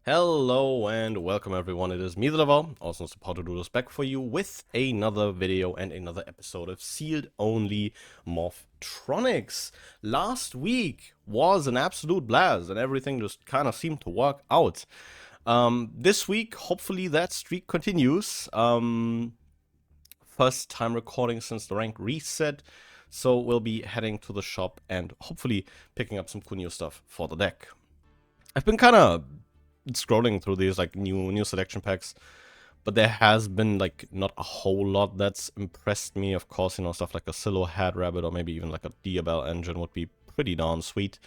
Hello and welcome everyone, it is me, the Lover, also Support to do this back for you with another video and another episode of Sealed Only Morphtronics. Last week was an absolute blast and everything just kind of seemed to work out. This week, hopefully that streak continues. First time recording since the rank reset, so we'll be heading to the shop and hopefully picking up some cool new stuff for the deck. I've been kind of scrolling through these like new selection packs, but there has been like not a whole lot that's impressed me. Of course, you know, stuff like a Silo Hat Rabbit or maybe even like a Duel engine would be pretty darn sweet.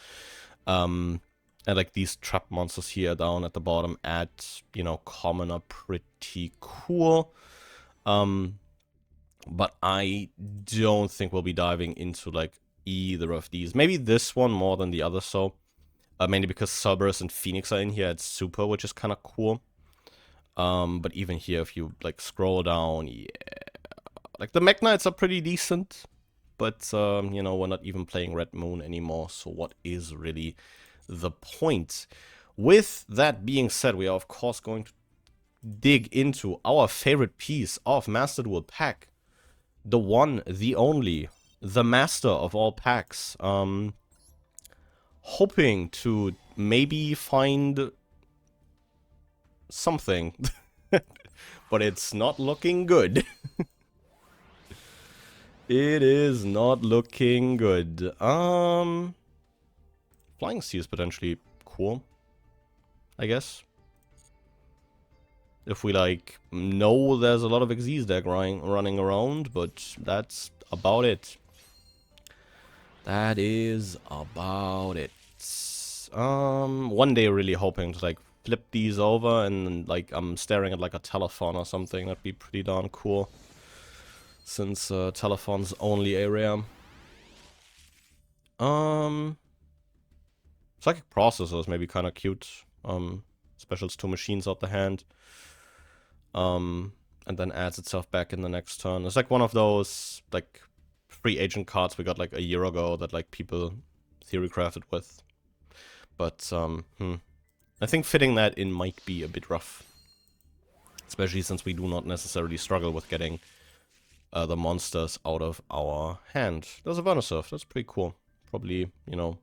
And like these trap monsters here down at the bottom at, you know, common are pretty cool. But I don't think we'll be diving into like either of these. Maybe this one more than the other, so. Mainly because Cerberus and Phoenix are in here at Super, which is kind of cool. But even here, if you like scroll down, yeah, like the Mech Knights are pretty decent. But you know, we're not even playing Red Moon anymore. So what is really the point? With that being said, we are of course going to dig into our favorite piece of Master Duel pack, the one, the only, the master of all packs. Hoping to maybe find something, but it's not looking good. It is not looking good. Flying Sea is potentially cool, I guess. If we like know there's a lot of Xyz deck running around, but that's about it. That is about it. One day really hoping to like flip these over and like I'm staring at like a telephone or something. That'd be pretty darn cool. Since telephone's only area. Psychic Processors may be kind of cute. Specials 2 machines out the hand. And then adds itself back in the next turn. It's like one of those like free agent cards we got like a year ago that like people theory crafted with. But I think fitting that in might be a bit rough. Especially since we do not necessarily struggle with getting the monsters out of our hand. There's a Venusaur, that's pretty cool. Probably, you know,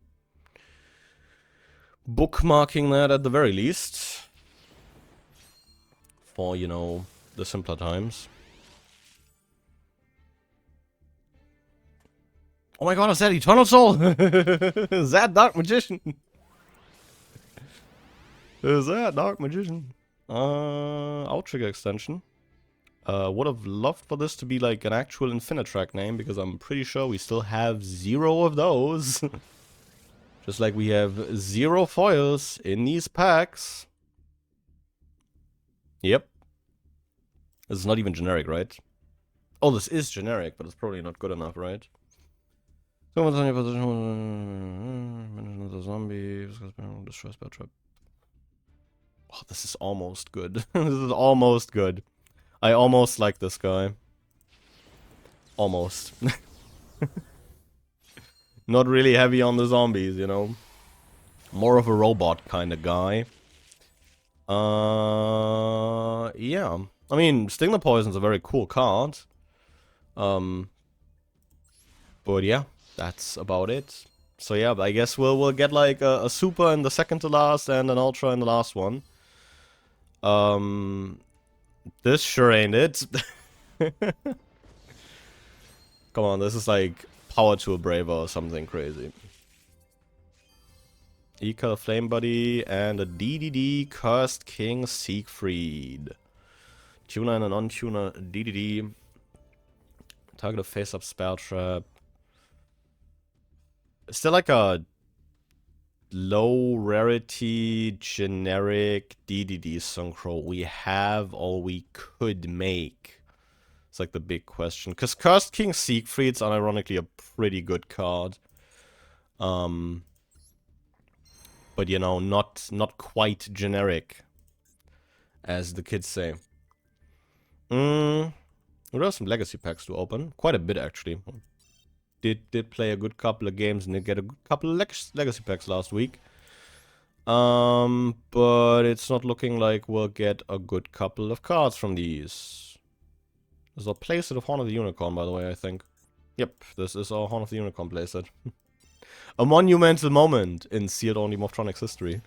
bookmarking that at the very least. For, you know, the simpler times. Oh my god, is that Eternal Soul? Is that Dark Magician? Is that Dark Magician? Outrigger extension. Would have loved for this to be like an actual Infinitrack name, because I'm pretty sure we still have 0 of those. Just like we have 0 foils in these packs. Yep. This is not even generic, right? Oh, this is generic, but it's probably not good enough, right? Someone's on your position. Manage the zombie. Destroy spell trap. Oh, this is almost good. This is almost good. I almost like this guy. Almost. Not really heavy on the zombies, you know. More of a robot kind of guy. Yeah. I mean, Sting the Poison's a very cool card. But yeah, that's about it. So yeah, I guess we'll get like a super in the second to last and an ultra in the last one. This sure ain't it. Come on, this is like Power to a Braver or something crazy. Eco Flame Buddy and a DDD Cursed King Siegfried. Tuner and a non-tuner DDD. Target a face-up spell trap. Is there like a low rarity generic DDD synchro we have or we could make? It's like the big question. Because Cursed King Siegfried's unironically a pretty good card. But you know, not quite generic, as the kids say. There are some legacy packs to open. Quite a bit, actually. Did play a good couple of games and did get a good couple of legacy packs last week. But it's not looking like we'll get a good couple of cards from these. There's a playset of Horn of the Unicorn, by the way, I think. Yep, this is our Horn of the Unicorn playset. A monumental moment in sealed-only Morphtronics history.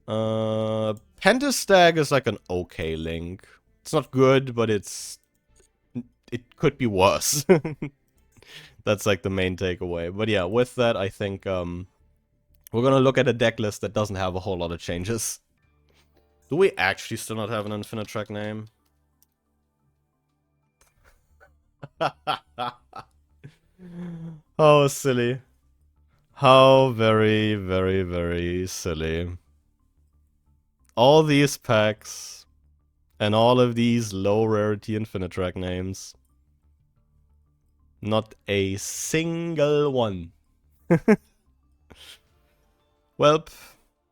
Pentastag is like an okay link. It's not good, but it could be worse. That's like the main takeaway. But yeah, with that, I think we're gonna look at a deck list that doesn't have a whole lot of changes. Do we actually still not have an infinite track name? How silly. How very, very, very silly. All these packs and all of these low rarity infinite track names. Not a single one. Well,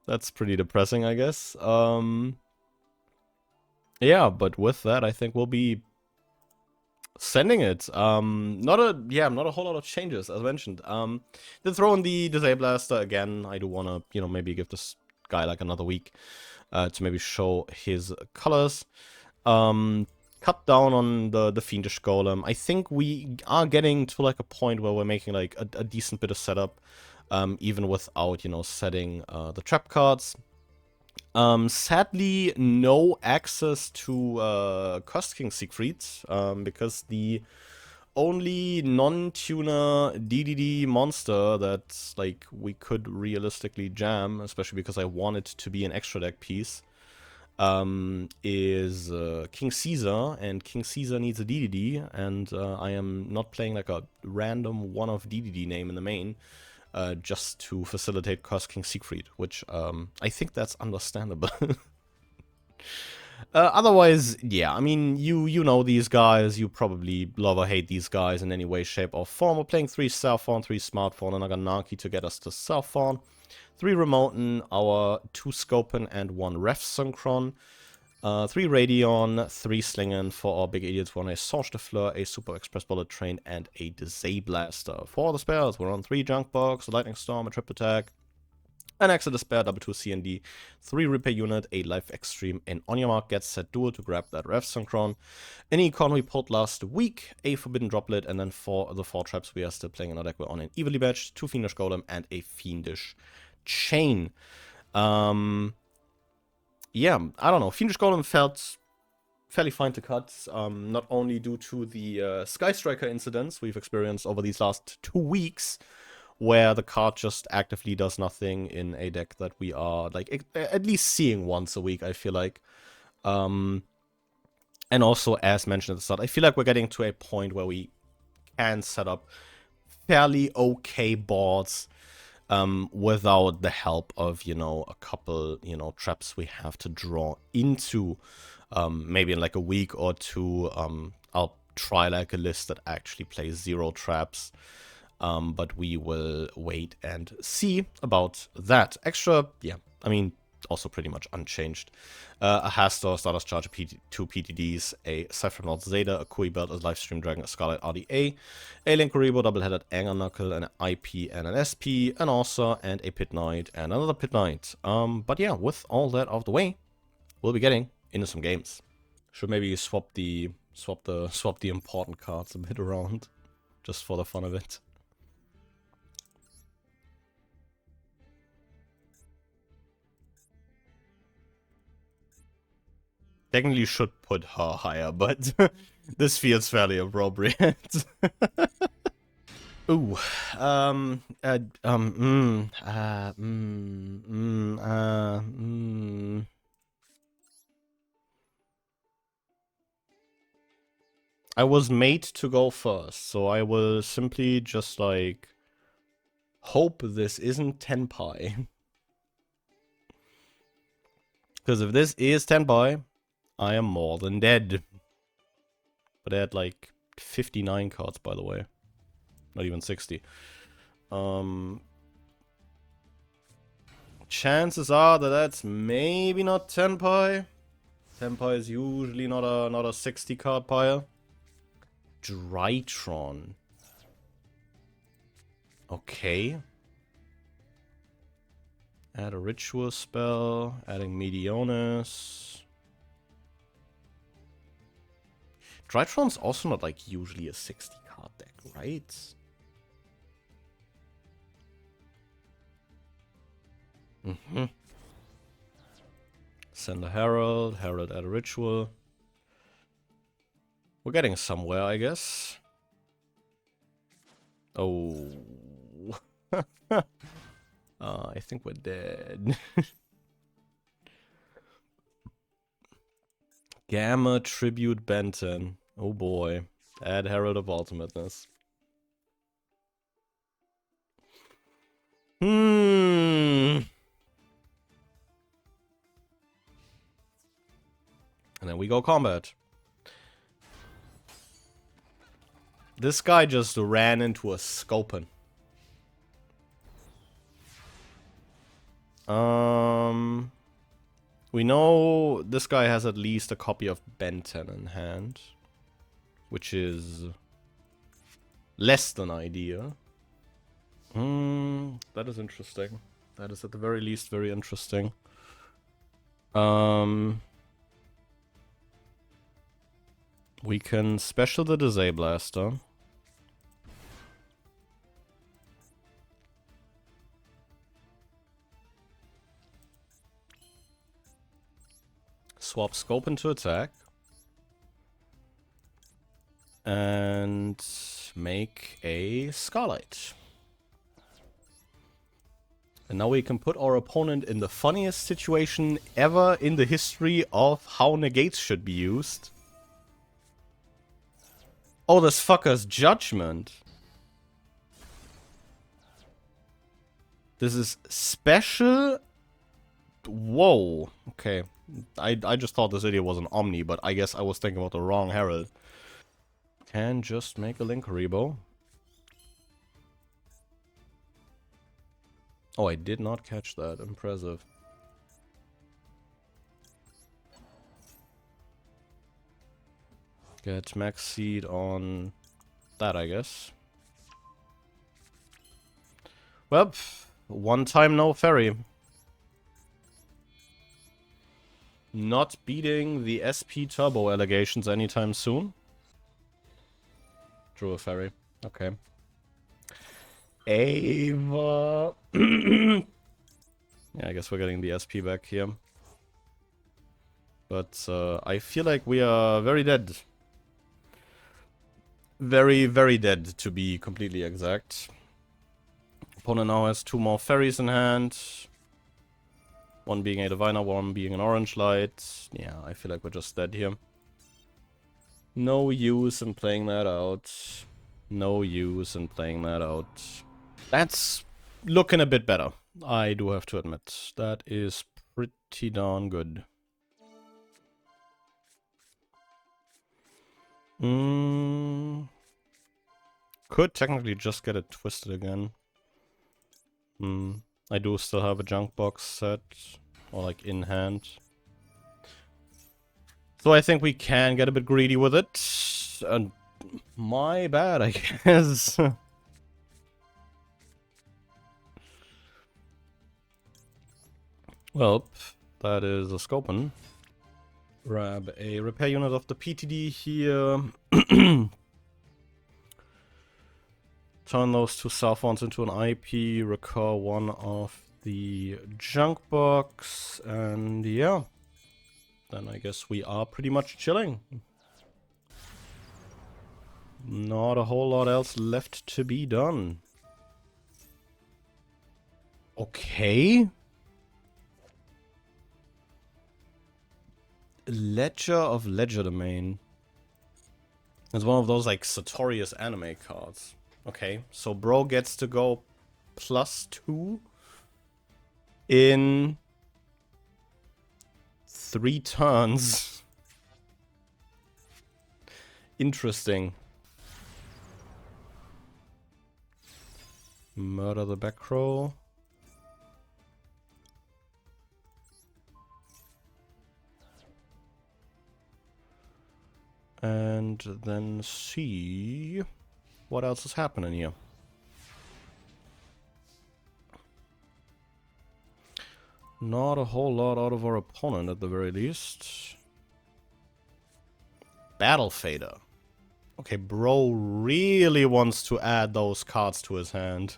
that's pretty depressing, I guess. Yeah, but with that, I think we'll be sending it. Not a whole lot of changes, as mentioned. Did throw in the Disablaster again. I do wanna, maybe give this guy like another week to maybe show his colors. Cut down on the Fiendish Golem. I think we are getting to like a point where we're making like a decent bit of setup, even without, setting the trap cards. Sadly, no access to Cost King Siegfried, because the only non-tuner DDD monster that like we could realistically jam, especially because I want it to be an extra deck piece, is King Caesar, and King Caesar needs a DDD, and I am not playing like a random one-off DDD name in the main, just to facilitate Curse King Siegfried, which I think that's understandable. Otherwise, yeah, I mean, you know these guys, you probably love or hate these guys in any way, shape, or form. We're playing 3 Southfawn, 3 Smartphone, and Naganaki to get us to Southfawn. 3 Remoten, our 2 Scopen, and 1 Ref Synchron. 3 Radion, 3 Slingen for our big idiots, 1 a Sorge de Fleur, a Super Express Bullet Train, and a Disablaster. For the spells, we're on 3 Junk Box, a Lightning Storm, a Trip Attack, an Exit Despair, double 2 CND, 3 Repair Unit, a Life Extreme, and on your mark, get set Duel to grab that Ref Synchron. An Econ we pulled last week, a Forbidden Droplet, and then for the 4 traps we are still playing in our deck, we're on an Evilly Badge, 2 Fiendish Golem, and a Fiendish Chain. Yeah, I don't know. Fiendish Golem felt fairly fine to cut, not only due to the Sky Striker incidents we've experienced over these last 2 weeks, where the card just actively does nothing in a deck that we are like at least seeing once a week, I feel like. And also, as mentioned at the start, I feel like we're getting to a point where we can set up fairly okay boards without the help of, a couple, traps we have to draw into. Maybe in like a week or two, I'll try like a list that actually plays 0 traps. But we will wait and see about that. Extra, yeah, I mean, also pretty much unchanged. A Hastor, Stardust Charger, 2 PTDs, a Cypher Zeta, a Kui Belt, a Livestream Dragon, a Scarlet RDA, a Linkuribo, double-headed Anger Knuckle, an IP and an SP, an Orsa, and a Pit Knight, and another Pit Knight. But yeah, with all that out of the way, we'll be getting into some games. Should maybe swap the important cards a bit around, just for the fun of it. Technically should put her higher, but this feels fairly appropriate. Ooh, I was made to go first, so I will simply just like hope this isn't Tenpai. Because if this is Tenpai, I am more than dead. But I had like 59 cards, by the way. Not even 60. Chances are that that's maybe not Tenpai. Tenpai is usually not a 60 card pile. Drytron. Okay. Add a ritual spell, adding Medionis. Drytron's also not like usually a 60 card deck, right? Mm-hmm. Send a Herald, Herald add a ritual. We're getting somewhere, I guess. Oh. I think we're dead. Gamma Tribute Benton. Oh boy. Add Herald of Ultimateness. And then we go combat. This guy just ran into a Scopen. We know this guy has at least a copy of Ben 10 in hand, which is less than ideal. That is interesting. That is at the very least very interesting. We can special the Disablaster. Swap Scope into attack. And make a Scarlight. And now we can put our opponent in the funniest situation ever in the history of how negates should be used. Oh, this fucker's Judgment. This is special. Whoa. Okay. I just thought this idiot was an Omni, but I guess I was thinking about the wrong Herald. Can just make a Linkuriboh. Oh, I did not catch that. Impressive. Get Max Seed on that, I guess. Well, one time no ferry. Not beating the SP Turbo allegations anytime soon. Drew a ferry. Okay. Ava. Yeah, I guess we're getting the SP back here. But I feel like we are very dead. Very, very dead, to be completely exact. Opponent now has 2 more ferries in hand. One being a Diviner, one being an Orange Light. Yeah, I feel like we're just dead here. No use in playing that out. No use in playing that out. That's looking a bit better, I do have to admit. That is pretty darn good. Could technically just get it twisted again. I do still have a junk box set, or like in hand. So I think we can get a bit greedy with it. And my bad, I guess. Well, that is a Scopen. Grab a repair unit of the PTD here. Turn those 2 south ones into an IP. Recur 1 of the junk box. And yeah. Then I guess we are pretty much chilling. Not a whole lot else left to be done. Okay. Ledger of Legerdemain. It's one of those like Sartorius anime cards. Okay, so bro gets to go +2 in 3 turns. Interesting. Murder the back row. And then see what else is happening here. Not a whole lot out of our opponent at the very least. Battle Fader. Okay, bro really wants to add those cards to his hand.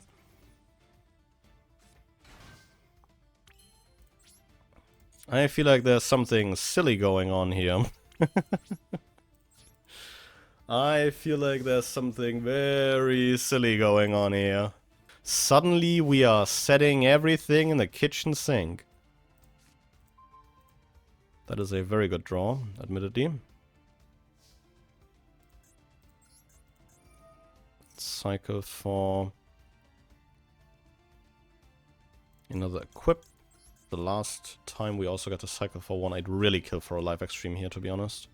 I feel like there's something silly going on here. I feel like there's something very silly going on here. Suddenly we are setting everything in the kitchen sink. That is a very good draw, admittedly. Cycle for another equip. The last time we also got to cycle for one, I'd really kill for a live extreme here, to be honest.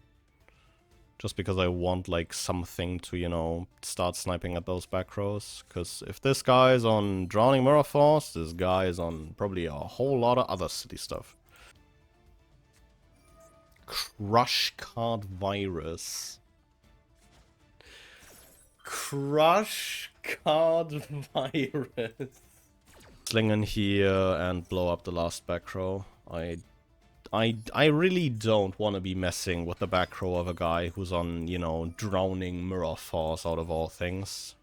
Just because I want, like, something to, you know, start sniping at those back rows. Because if this guy is on Drowning Mirror Force, this guy is on probably a whole lot of other silly stuff. Crush Card Virus. Crush Card Virus. Sling in here and blow up the last back row. I really don't want to be messing with the back row of a guy who's on, you know, Drowning Mirror Force out of all things.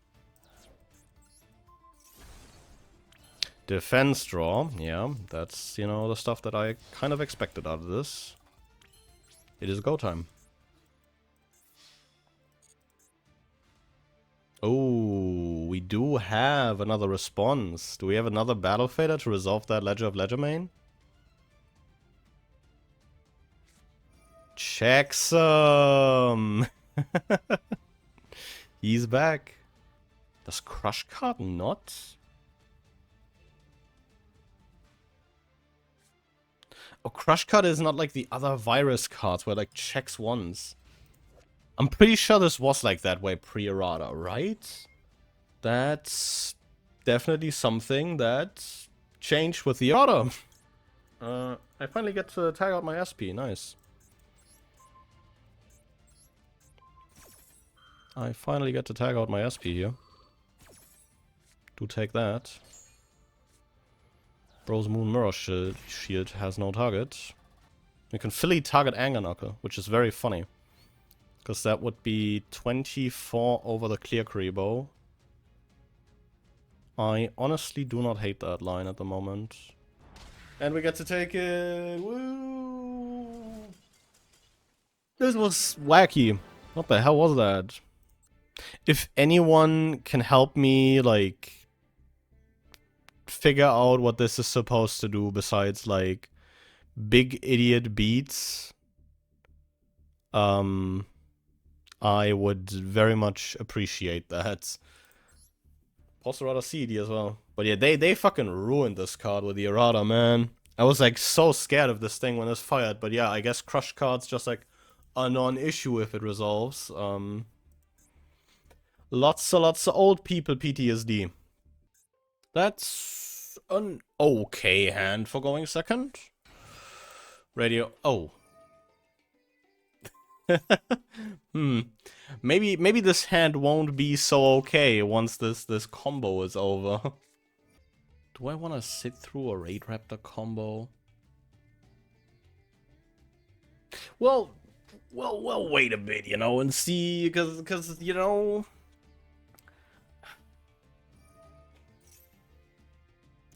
Defense draw, yeah, that's, you know, the stuff that I kind of expected out of this. It is go time. Oh, we do have another response. Do we have another Battle Fader to resolve that Ledger of Ledger main? Checksum! He's back. Does Crush Card not? Oh, Crush Card is not like the other virus cards where like checks once. I'm pretty sure this was like that way pre-errata, right? That's definitely something that changed with the errata. I finally get to tag out my SP, nice. I finally get to tag out my SP here. Do take that. Bro's Moon Mirror Shield has no target. We can fully target Anger Knuckle, which is very funny. Because that would be 24 over the Clear Bow. I honestly do not hate that line at the moment. And we get to take it! Woo! This was wacky. What the hell was that? If anyone can help me, like, figure out what this is supposed to do besides, like, big idiot beats, I would very much appreciate that. Also rather CD as well. But yeah, they fucking ruined this card with the errata, man. I was like so scared of this thing when it's fired, but yeah, I guess Crush Card's just like a non-issue if it resolves. Lots of old people PTSD. That's an okay hand for going second. Radio. Oh. Maybe this hand won't be so okay once this combo is over. Do I want to sit through a Raid Raptor combo? Well, wait a bit, you know, and see, because you know,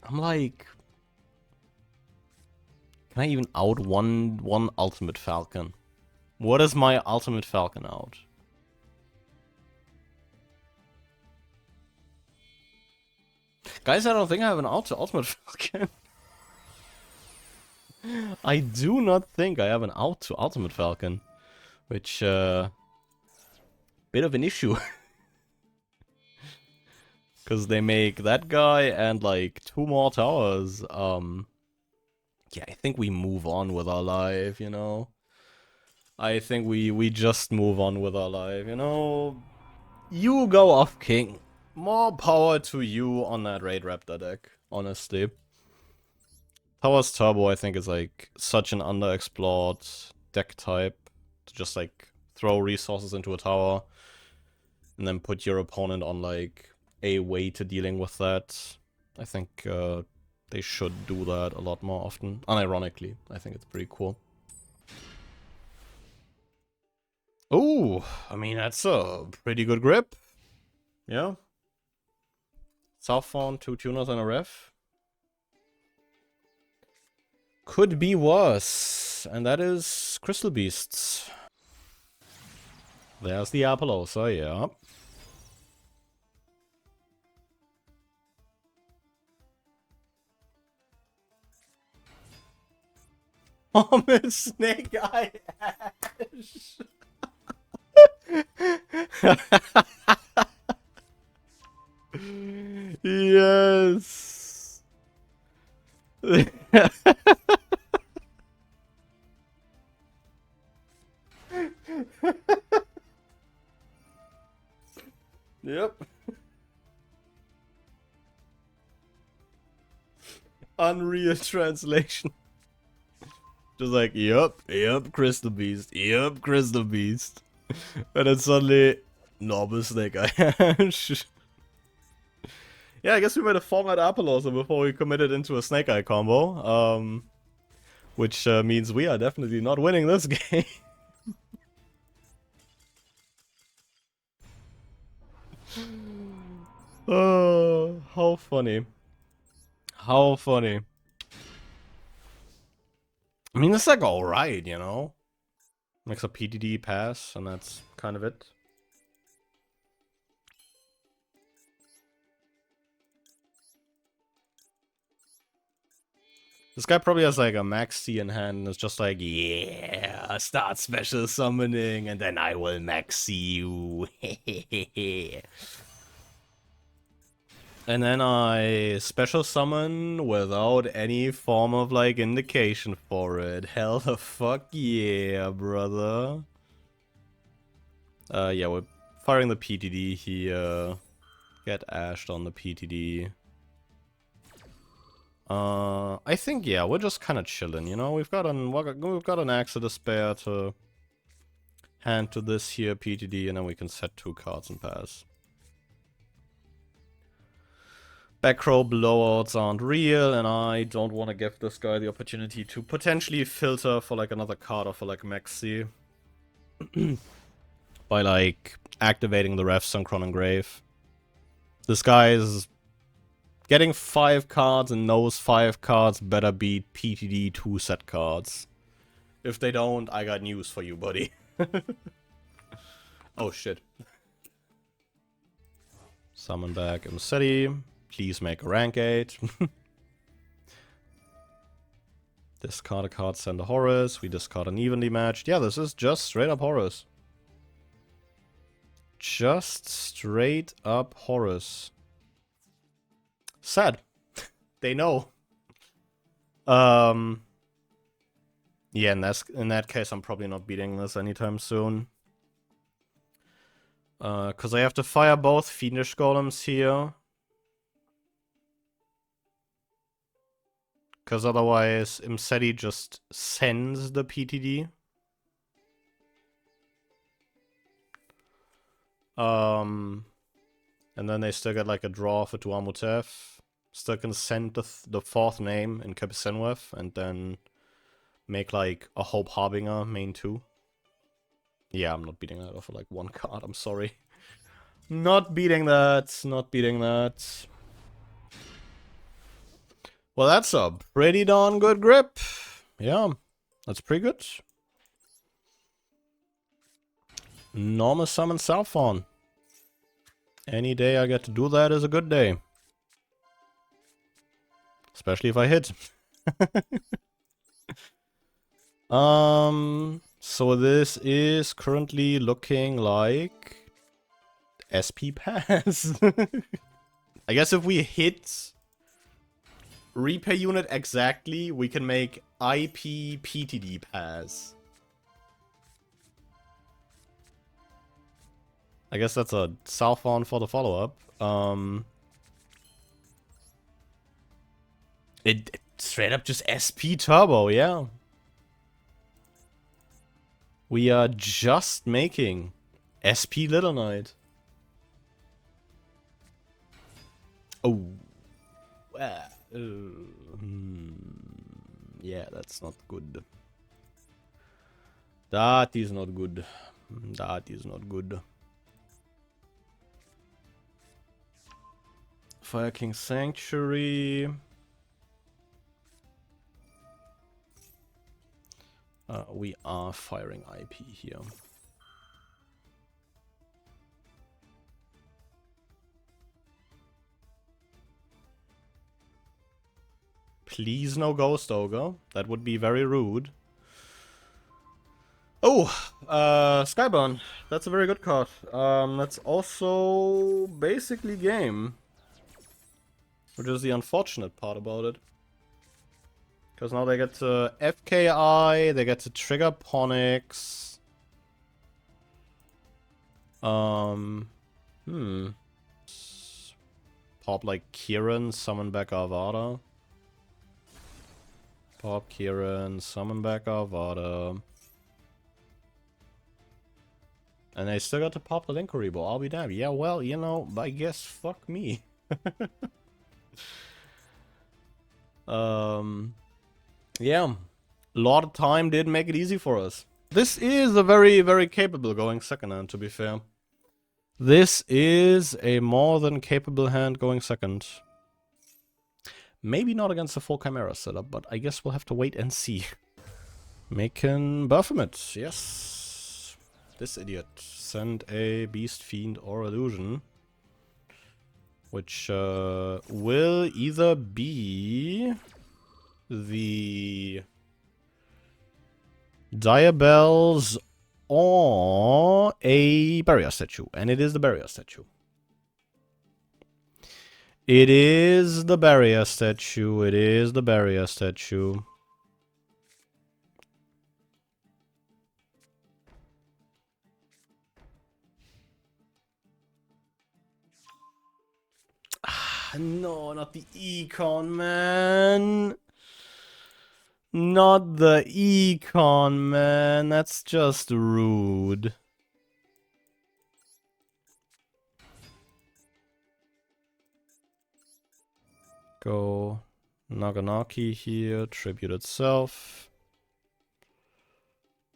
I'm like, can I even out one Ultimate Falcon? What is my Ultimate Falcon out? Guys, I don't think I have an Ultimate Falcon. I do not think I have an out to Ultimate Falcon. Which, bit of an issue. Because they make that guy and, like, 2 more towers. Yeah, I think we move on with our life, you know? I think we just move on with our life, you know? You go off king. More power to you on that Raid Raptor deck, honestly. Towers Turbo, I think, is like such an underexplored deck type. To just like throw resources into a tower and then put your opponent on like a way to dealing with that. I think They should do that a lot more often. Unironically, I think it's pretty cool. Oh, I mean, that's a pretty good grip. Yeah. Southbound, 2 tuners and a ref. Could be worse. And that is Crystal Beasts. There's the Apollosa, yeah. Oh, Miss Snake Eye Ash. Yes. Yep. Unreal translation. Just like, yep, Crystal Beast, Crystal Beast. And then suddenly, normal Snake Eye. Yeah, I guess we made a format Apollosa before we committed into a Snake Eye combo. Which means we are definitely not winning this game. Oh, how funny. How funny. I mean, it's like alright, you know? Makes a PDD pass, and that's kind of it. This guy probably has like a max C in hand and is just like, yeah, start special summoning and then I will max C you. And then I special summon without any form of like indication for it. Hell the fuck yeah, brother. Yeah, we're firing the PTD here. Get ashed on the PTD. I think yeah, we're just kind of chilling, you know. We've got an axe to spare to hand to this here PTD, and then we can set 2 cards and pass. Back row blowouts aren't real, and I don't want to give this guy the opportunity to potentially filter for like another card or for like Maxi. By like activating the Ref Synchron Engrave. This guy is getting 5 cards, and those 5 cards better be PTD 2 set cards. If they don't, I got news for you, buddy. Oh shit. Summon back Imseti. Please make a rank 8. Discard a card, send a Horus. We discard an evenly matched. Yeah, this is just straight up Horus. Just straight up Horus. Sad. They know. Yeah, in that case, I'm probably not beating this anytime soon. Because I have to fire both Fiendish Golems here. Because otherwise, Imseti just sends the PTD. And then they still get like a draw for Tuamutef. Still can send the 4th name in Kepisenwef and then make like a Hope Harbinger main 2. Yeah, I'm not beating that off for like 1 card, I'm sorry. Not beating that, not beating that. Well, that's a pretty darn good grip. Yeah, that's pretty good. Normal summon Southfawn. Any day I get to do that is a good day. Especially if I hit. So this is currently looking like SP pass. I guess if we hit repair unit exactly, we can make IP PTD pass. I guess that's a Southbound for the follow-up. It straight up just SP Turbo, yeah. We are just making SP Little Knight. Oh. Yeah, that's not good. That is not good. That is not good. Fire King Sanctuary. We are firing IP here. Please no Ghost Ogre. That would be very rude. Oh, Skyburn. That's a very good card. That's also basically game. Which is the unfortunate part about it. Because now they get to FKI, they get to trigger Ponyx. Pop like Kieran, summon back Avada. Pop Kieran, summon back Avada. And they still got to pop the Linkuriboh. I'll be damned. Yeah, well, you know, I guess fuck me. Yeah. A lot of time did make it easy for us. This is a very, very capable going second hand, to be fair. This is a more than capable hand going second. Maybe not against the full Chimera setup, but I guess we'll have to wait and see. Making Baphomet, yes. This idiot. Send a Beast, Fiend, or Illusion. Which will either be the Diabells or a Barrier Statue. And it is the Barrier Statue. It is the Barrier Statue. It is the Barrier Statue. No, not the Econ, man. Not the Econ, man. That's just rude. Go Naganaki here. Tribute itself.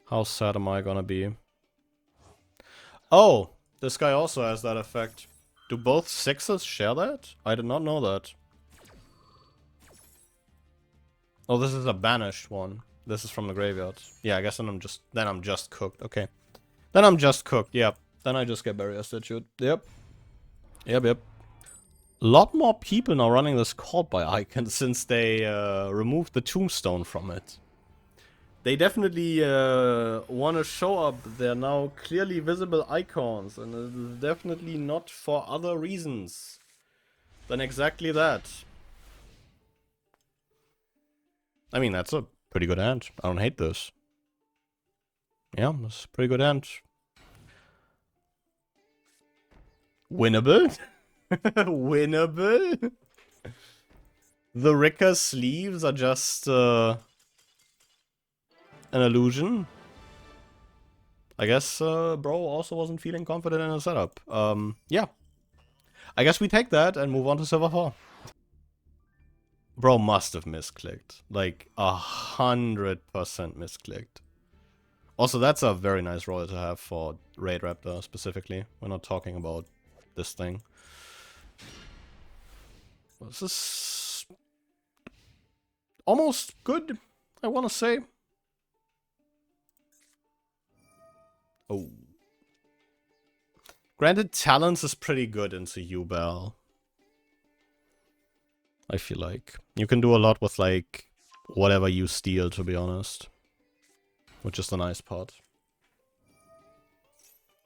How sad am I gonna be? Oh, this guy also has that effect. Do both sixes share that? I did not know that. Oh, this is a banished one. This is from the graveyard. Yeah, I guess then I'm just cooked. Okay. Then I'm just cooked. Yep. Then I just get Barrier Statue. Yep. Yep. A lot more people now running this Called by icon since they removed the tombstone from it. They definitely want to show up their now clearly visible icons, and it is definitely not for other reasons than exactly that. I mean, that's a pretty good hand. I don't hate this. Yeah, that's a pretty good hand. Winnable? Winnable? The Rika sleeves are just an illusion. I guess bro also wasn't feeling confident in the setup. Yeah. I guess we take that and move on to Silver 4. Bro must have misclicked. Like 100% misclicked. Also, that's a very nice roll to have for Raid Raptor specifically. We're not talking about this thing. This is almost good, I want to say. Oh. Granted, Talons is pretty good into Yubel. I feel like. You can do a lot with, like, whatever you steal, to be honest. Which is the nice part.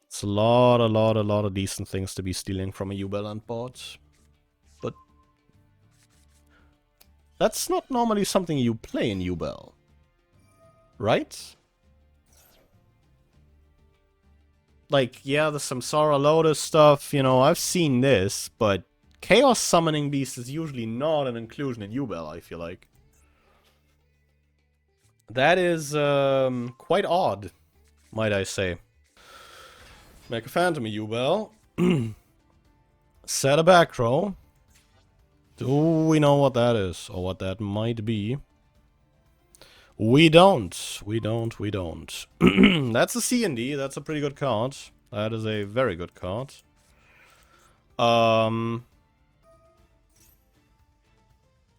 It's a lot of decent things to be stealing from a Yubel and board. But that's not normally something you play in Yubel. Right? Like, yeah, the Samsara Lotus stuff, you know, I've seen this, but Chaos Summoning Beast is usually not an inclusion in Yubel, I feel like. That is quite odd, might I say. Make a Phantom Yubel. Set a back row. Do we know what that is, or what that might be? We don't. We don't. We don't. That's a C&D. That's a pretty good card. That is a very good card.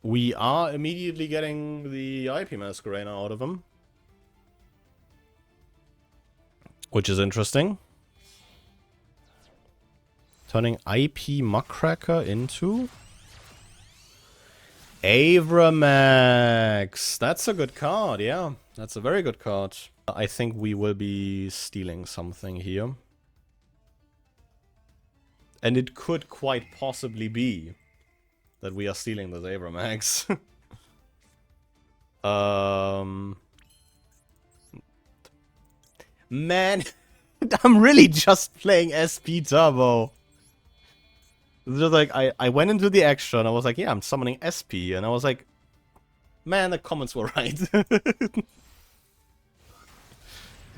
We are immediately getting the IP Masquerader out of him, which is interesting. Turning IP Muckracker into Avramax. That's a good card, yeah. That's a very good card. I think we will be stealing something here. And it could quite possibly be that we are stealing this Avramax. Man, I'm really just playing SP Turbo. It's just like, I went into the extra and I was like, yeah, I'm summoning SP. And I was like, man, the comments were right.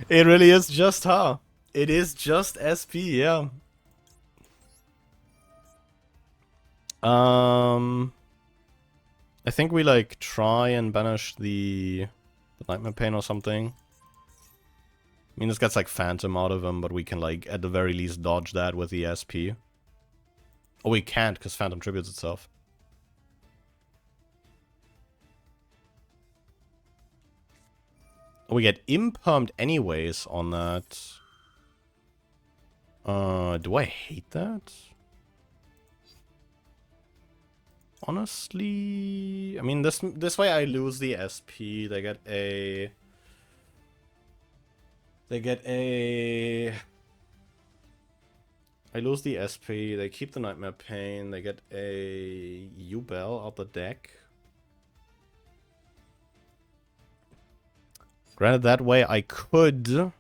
It really is just her. It is just SP, yeah. I think we like try and banish the Nightmare Pain or something. I mean, this gets like Phantom out of him, but we can like at the very least dodge that with the SP. Oh, we can't because Phantom tributes itself. Oh, we get impermed anyways on that. Do I hate that? Honestly, I mean, this way I lose the SP. They get a... I lose the SP, they keep the Nightmare Pain, they get a U-Bell out the deck. Granted, that way I could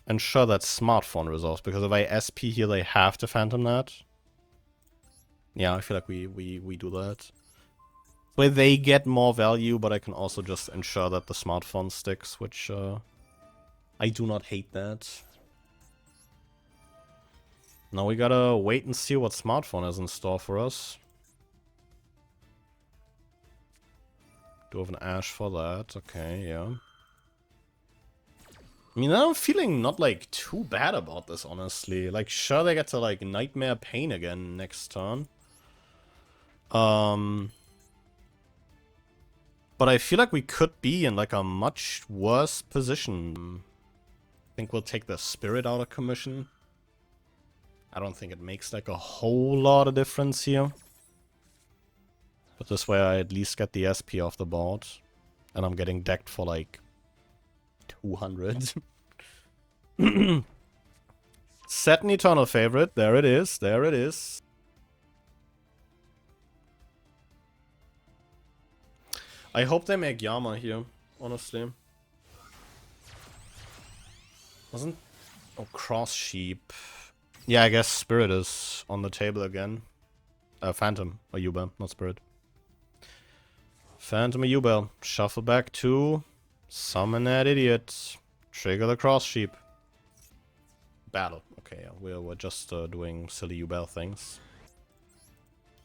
ensure that Smartphone resolves, because if I SP here, they have to Phantom that. Yeah, I feel like we do that. Where they get more value, but I can also just ensure that the Smartphone sticks, which I do not hate that. Now we gotta wait and see what Smartphone has in store for us. Do have an Ash for that, okay, yeah. I mean, I'm feeling not, like, too bad about this, honestly. Like, sure, they get to, like, Nightmare Pain again next turn. But I feel like we could be in, like, a much worse position. I think we'll take the Spirit out of commission. I don't think it makes, like, a whole lot of difference here. But this way I at least get the SP off the board. And I'm getting decked for, like, 200. Set an Eternal Favorite. There it is. There it is. I hope they make Yama here, honestly. Wasn't... Oh, Cross Sheep. Yeah, I guess Spirit is on the table again. Phantom or Yubel, not Spirit. Phantom or Yubel. Shuffle back 2. Summon that idiot. Trigger the Cross Sheep. Battle. Okay, yeah, we're just doing silly Yubel things.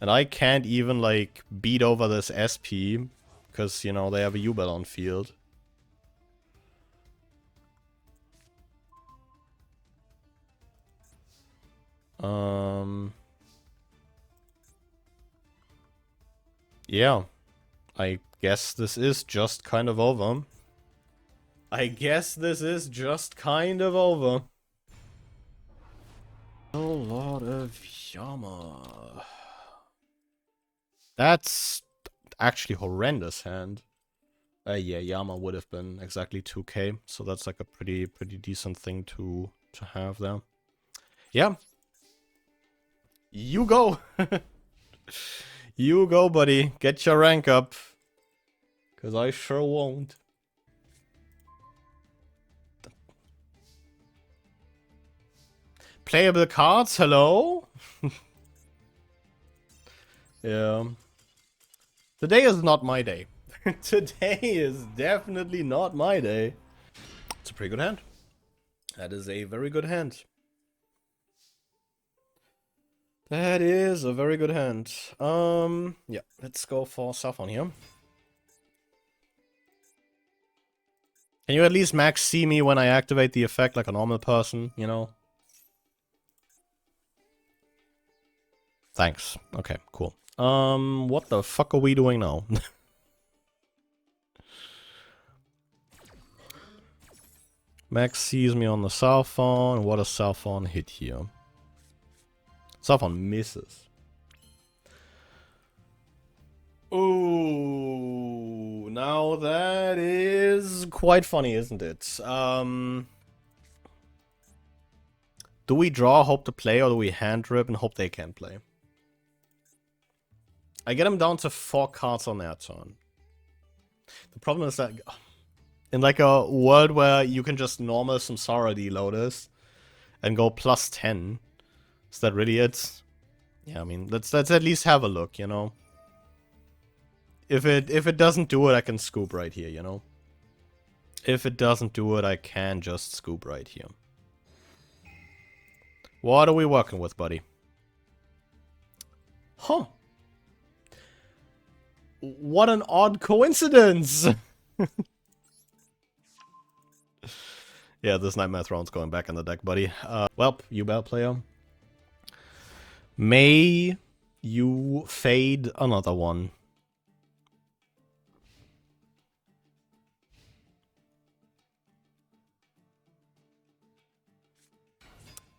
And I can't even, like, beat over this SP. Because, you know, they have a Yubel on field. Yeah. I guess this is just kind of over. I guess this is just kind of over. A lot of Yama. That's actually horrendous hand. Yeah, Yama would have been exactly 2k, so that's like a pretty decent thing to have there. Yeah. You go. You go, buddy. Get your rank up. Cause I sure won't. Playable cards, hello? Yeah. Today is not my day. Today is definitely not my day. It's a pretty good hand. That is a very good hand. That is a very good hand. Yeah, let's go for Saffron here. Can you at least max see me when I activate the effect like a normal person, you know? Thanks. Okay, cool. What the fuck are we doing now? Max sees me on the Saffron. What does Saffron hit here? Saffron misses. Ooh, now that is quite funny, isn't it? Do we draw, hope to play, or do we hand rip and hope they can play? I get them down to 4 cards on their turn. The problem is that in like a world where you can just normal Samsara deload this and go plus 10, is that really it? Yeah, I mean, let's at least have a look, you know? If it doesn't do it, I can scoop right here, you know? If it doesn't do it, I can just scoop right here. What are we working with, buddy? Huh. What an odd coincidence! Yeah, this Nightmare Throne's going back in the deck, buddy. Well, you bad player. May you fade another one.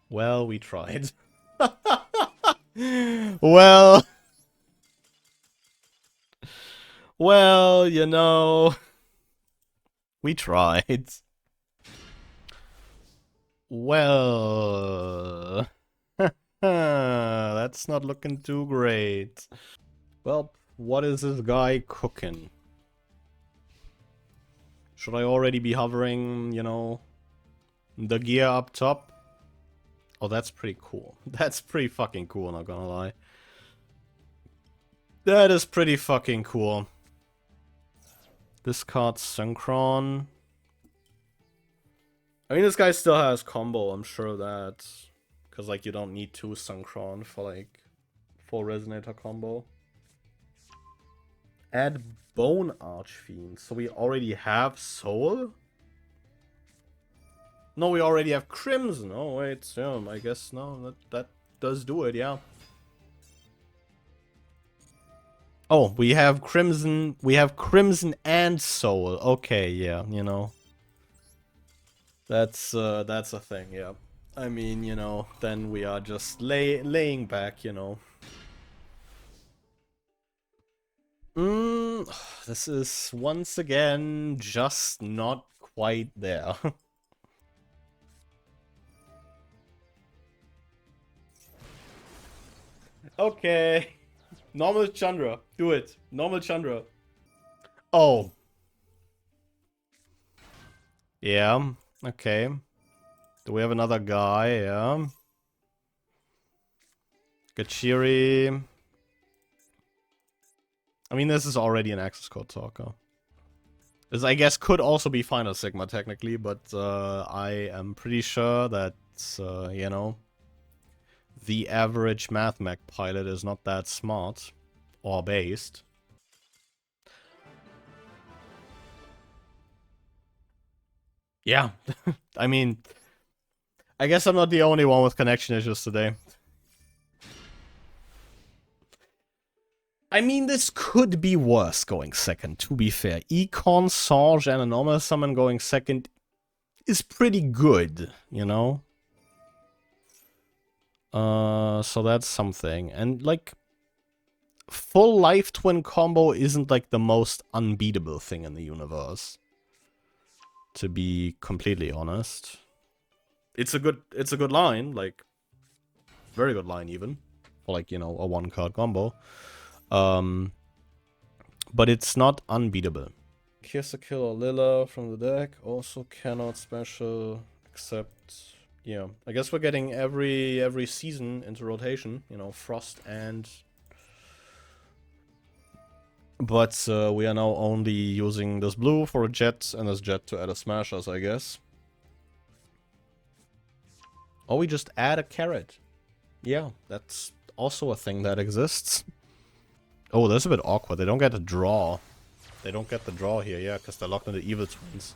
Well, we tried. Well... Well, you know... We tried. Well... That's not looking too great. Well, what is this guy cooking? Should I already be hovering, you know, the gear up top? Oh, that's pretty cool. That's pretty fucking cool, not gonna lie. That is pretty fucking cool. This card's Synchron. I mean, this guy still has combo, I'm sure of that. Because, like, you don't need 2 Synchron for, like, full Resonator combo. Add Bone Archfiend. So we already have Soul? No, we already have Crimson. Oh, wait, yeah, I guess, no, that does do it, yeah. Oh, we have Crimson and Soul. Okay, yeah, you know. That's a thing, yeah. I mean, you know, then we are just laying back, you know. This is once again just not quite there. Okay. Normal Chandra. Do it. Normal Chandra. Oh. Yeah. Okay. Do we have another guy? Yeah. Gachiri. I mean, this is already an access code talker. This, I guess, could also be Final Sigma, technically, but I am pretty sure that, you know, the average math mech pilot is not that smart. Or based. Yeah. I mean, I guess I'm not the only one with connection issues today. I mean, this could be worse going second, to be fair. Econ, Sarge, and a normal summon going second is pretty good, you know? So that's something. And, like, full life twin combo isn't, like, the most unbeatable thing in the universe. To be completely honest. It's a good line, like, very good line even. For, like, you know, a 1-card combo. But it's not unbeatable. Kiss a Kill or Lilla from the deck. Also cannot special, except, yeah. I guess we're getting every season into rotation. You know, Frost and... But we are now only using this blue for a jet, and this jet to add a smashers, I guess. Or we just add a carrot. Yeah, that's also a thing that exists. Oh, that's a bit awkward. They don't get a draw. They don't get the draw here, yeah, because they're locked into evil twins.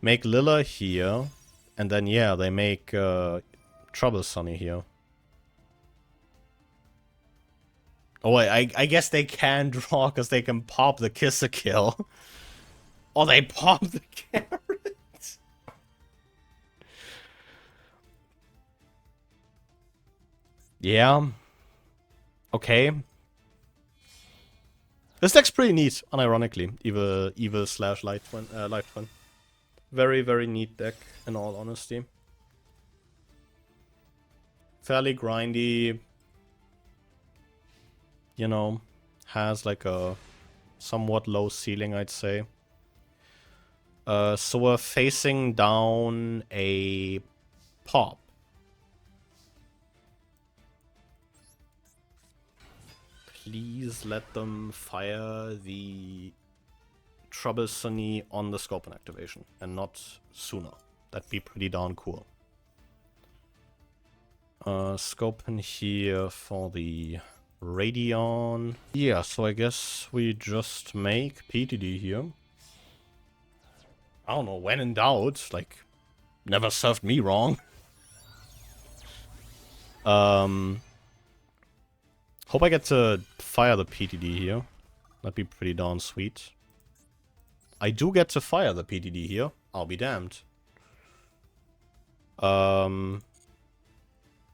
Make Lilla here, and then, yeah, they make Trouble Sunny here. Oh, I guess they can draw because they can pop the Kiss-a-Kill. Or they pop the carrot. Yeah. Okay. This deck's pretty neat, unironically. Evil slash light twin. Very, very neat deck, in all honesty. Fairly grindy. You know, has like a somewhat low ceiling, I'd say. So we're facing down a pop. Please let them fire the Trouble Sunny on the Scorpion activation, and not sooner. That'd be pretty darn cool. Scorpion here for the Radion. Yeah, so I guess we just make PTD here. I don't know, when in doubt, like, never served me wrong. Hope I get to fire the PTD here. That'd be pretty darn sweet. I do get to fire the PTD here. I'll be damned.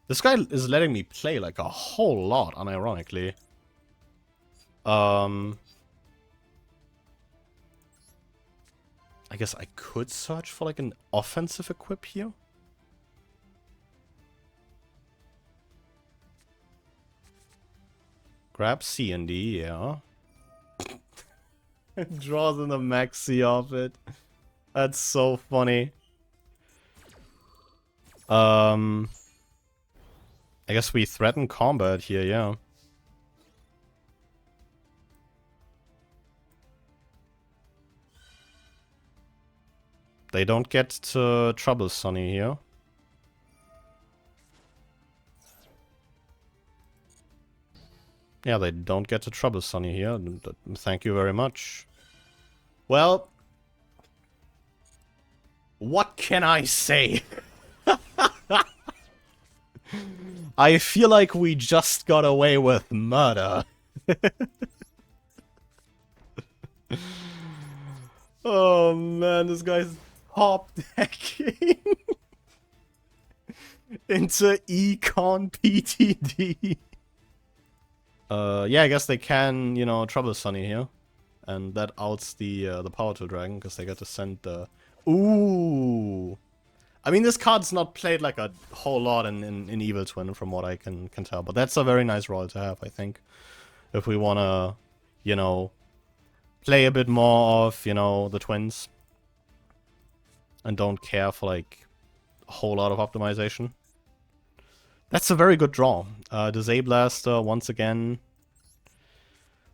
This guy is letting me play like a whole lot, unironically. I guess I could search for like an offensive equip here. Grab C and D, yeah. Draws in the maxi of it. That's so funny. I guess we threaten combat here, yeah. They don't get to Trouble Sunny here. Yeah, they don't get to Trouble Sunny here. Thank you very much. Well, what can I say? I feel like we just got away with murder. Oh man, this guy's top decking into Econ PTD. Yeah, I guess they can, you know, Trouble Sunny here. And that outs the Power Tool Dragon, because they get to send the... Ooh! I mean, this card's not played like a whole lot in Evil Twin, from what I can tell. But that's a very nice role to have, I think. If we want to, you know, play a bit more of, you know, the twins. And don't care for, like, a whole lot of optimization. That's a very good draw. Disablaster, once again,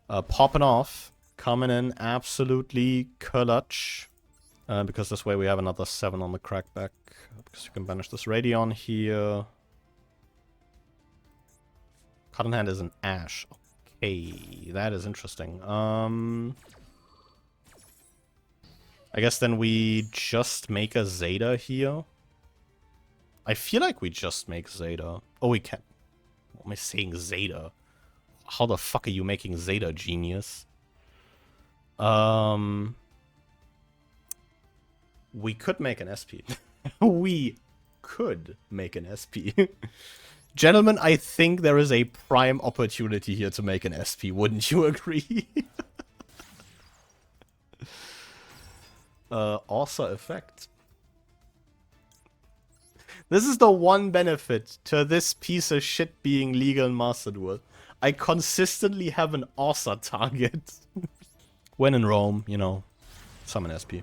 popping off. Coming in absolutely clutch. Because this way we have another 7 on the crackback. Because you can banish this Radion here. Card in hand is an Ash. Okay, that is interesting. I guess then we just make a Zeta here. I feel like we just make Zeta. Oh, we can. What am I saying, Zeta? How the fuck are you making Zeta, genius? We could make an SP. We could make an SP. Gentlemen, I think there is a prime opportunity here to make an SP. Wouldn't you agree? Author effect. This is the one benefit to this piece of shit being legal in Master Duel. I consistently have an author target. When in Rome, you know, summon SP.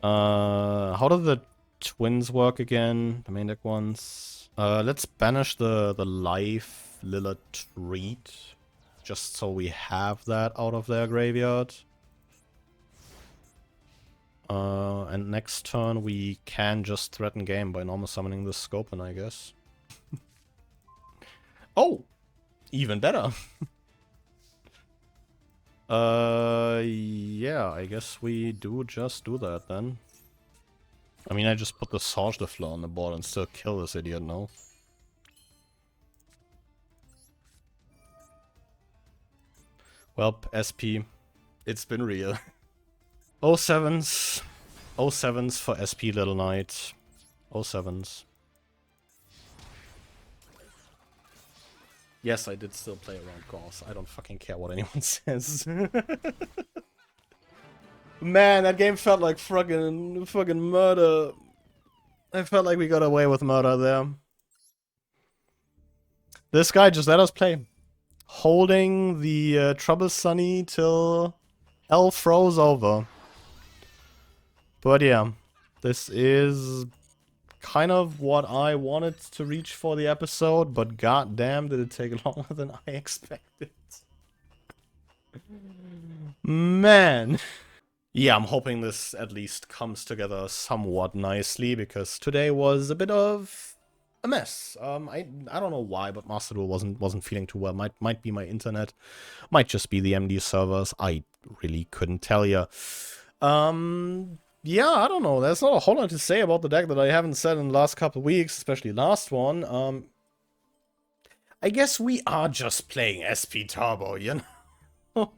How do the twins work again? The main deck ones. Let's banish the life Lilla Treat. Just so we have that out of their graveyard. and next turn we can just threaten game by normal summoning the Scopen, I guess. Oh! Even better! Yeah, I guess we do just do that then. I mean, I just put the Sarge de Fleur on the board and still kill this idiot, no? Welp, SP, it's been real. 07s. 07s for SP Little Knight. 07s. Yes, I did still play around Gauss. I don't fucking care what anyone says. Man, that game felt like fucking murder. I felt like we got away with murder there. This guy just let us play. Holding the Trouble Sunny till hell froze over. But yeah, this is kind of what I wanted to reach for the episode, but goddamn did it take longer than I expected. Man. Yeah, I'm hoping this at least comes together somewhat nicely, because today was a bit of a mess. I don't know why, but Master Duel wasn't feeling too well. Might be my internet, might just be the MD servers. I really couldn't tell you. Yeah, I don't know. There's not a whole lot to say about the deck that I haven't said in the last couple of weeks, especially last one. I guess we are just playing SP Turbo, you know?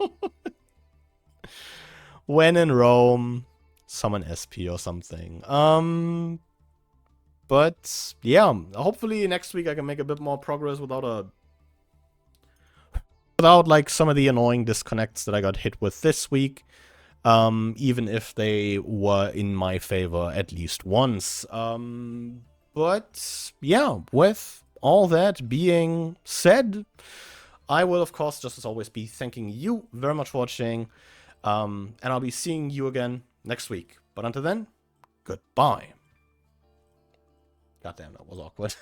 When in Rome, summon SP or something. But yeah, hopefully next week I can make a bit more progress without like some of the annoying disconnects that I got hit with this week. Even if they were in my favor at least once. But yeah, with all that being said, I will, of course, just as always, be thanking you very much for watching. And I'll be seeing you again next week. But until then, goodbye. Goddamn, that was awkward.